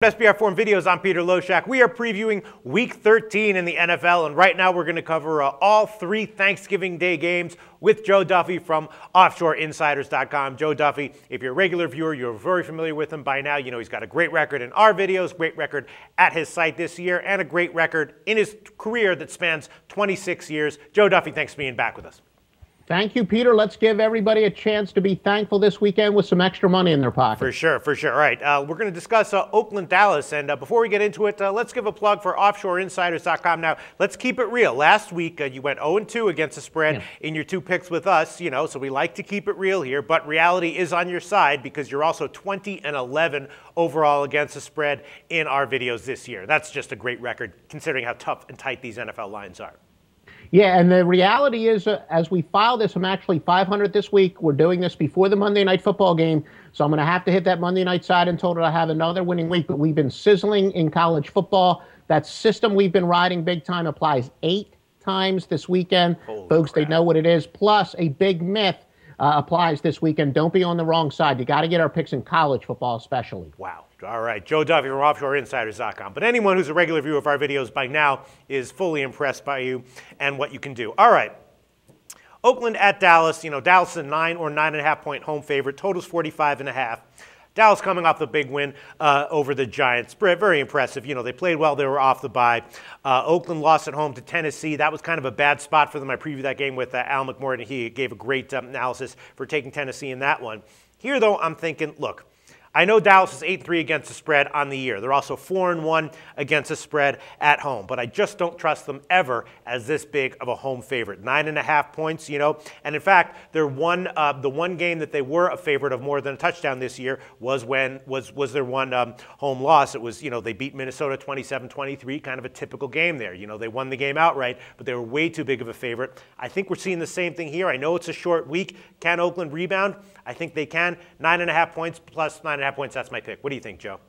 SBR Forum Videos, I'm Peter Loshak. We are previewing Week 13 in the NFL, and right now we're going to cover all three Thanksgiving Day games with Joe Duffy from OffshoreInsiders.com. Joe Duffy, if you're a regular viewer, you're very familiar with him by now. You know he's got a great record in our videos, great record at his site this year, and a great record in his career that spans 26 years. Joe Duffy, thanks for being back with us. Thank you, Peter. Let's give everybody a chance to be thankful this weekend with some extra money in their pocket. For sure, for sure. All right, we're going to discuss Oakland, Dallas, and before we get into it, let's give a plug for OffshoreInsiders.com. Now, let's keep it real. Last week, you went 0-2 against the spread in your two picks with us, you know, so we like to keep it real here, but reality is on your side because you're also 20-11 overall against the spread in our videos this year. That's just a great record considering how tough and tight these NFL lines are. Yeah, and the reality is, as we file this, I'm actually 500 this week. We're doing this before the Monday Night Football game, so I'm going to have to hit that Monday night side in total to have another winning week. But we've been sizzling in college football. That system we've been riding big time applies 8 times this weekend. Holy Folks, crap. They know what it is. Plus, a big myth applies this weekend. Don't be on the wrong side. You got to get our picks in college football especially. Wow. All right, Joe Duffy from OffshoreInsiders.com. But anyone who's a regular viewer of our videos by now is fully impressed by you and what you can do. All right, Oakland at Dallas. You know, Dallas is a 9 or 9.5 point home favorite. Total's 45.5. Dallas coming off the big win over the Giants. Very impressive. You know, they played well. They were off the bye. Oakland lost at home to Tennessee. That was kind of a bad spot for them. I previewed that game with Al McMorton. He gave a great analysis for taking Tennessee in that one. Here, though, I'm thinking, look, I know Dallas is 8-3 against the spread on the year. They're also 4-1 against the spread at home. But I just don't trust them ever as this big of a home favorite. 9.5 points, you know. And in fact, the one game that they were a favorite of more than a touchdown this year was their one home loss. It was, you know, they beat Minnesota 27-23, kind of a typical game there. You know, they won the game outright, but they were way too big of a favorite. I think we're seeing the same thing here. I know it's a short week. Can Oakland rebound? I think they can. 9.5 points plus 9.5 points. That's my pick. What do you think, Joe?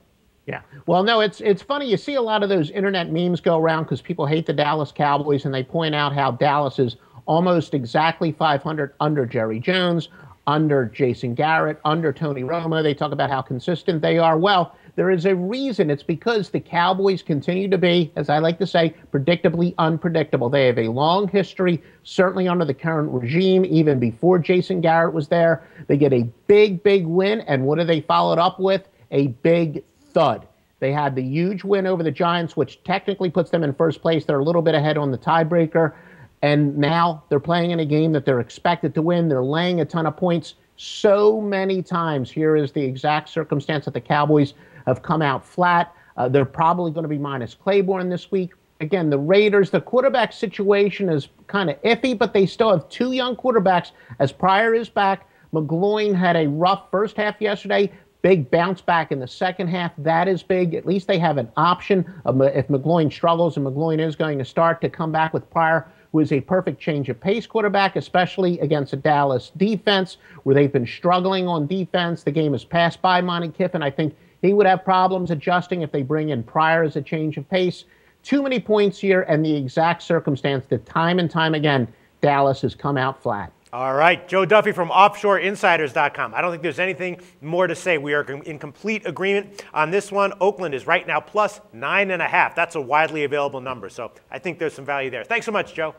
Yeah. Well, no, it's funny. You see a lot of those internet memes go around because people hate the Dallas Cowboys, and they point out how Dallas is almost exactly 500 under Jerry Jones, under Jason Garrett, under Tony Romo. They talk about how consistent they are. Well, there is a reason. It's because the Cowboys continue to be, as I like to say, predictably unpredictable. They have a long history, certainly under the current regime, even before Jason Garrett was there. They get a big, big win, and what do they follow it up with? A big thud. They had the huge win over the Giants, which technically puts them in first place. They're a little bit ahead on the tiebreaker, and now they're playing in a game that they're expected to win. They're laying a ton of points so many times. Here is the exact circumstance that the Cowboys have come out flat. They're probably going to be minus Claiborne this week. Again, the Raiders, the quarterback situation is kind of iffy, but they still have 2 young quarterbacks as Pryor is back. McGloin had a rough first half yesterday. Big bounce back in the second half. That is big. At least they have an option if McGloin struggles, and McGloin is going to start, to come back with Pryor, who is a perfect change of pace quarterback, especially against a Dallas defense where they've been struggling on defense. The game is passed by Monty Kiffin. I think he would have problems adjusting if they bring in Pryor as a change of pace. Too many points here, and the exact circumstance that time and time again, Dallas has come out flat. All right, Joe Duffy from OffshoreInsiders.com. I don't think there's anything more to say. We are in complete agreement on this one. Oakland is right now plus 9.5. That's a widely available number, so I think there's some value there. Thanks so much, Joe.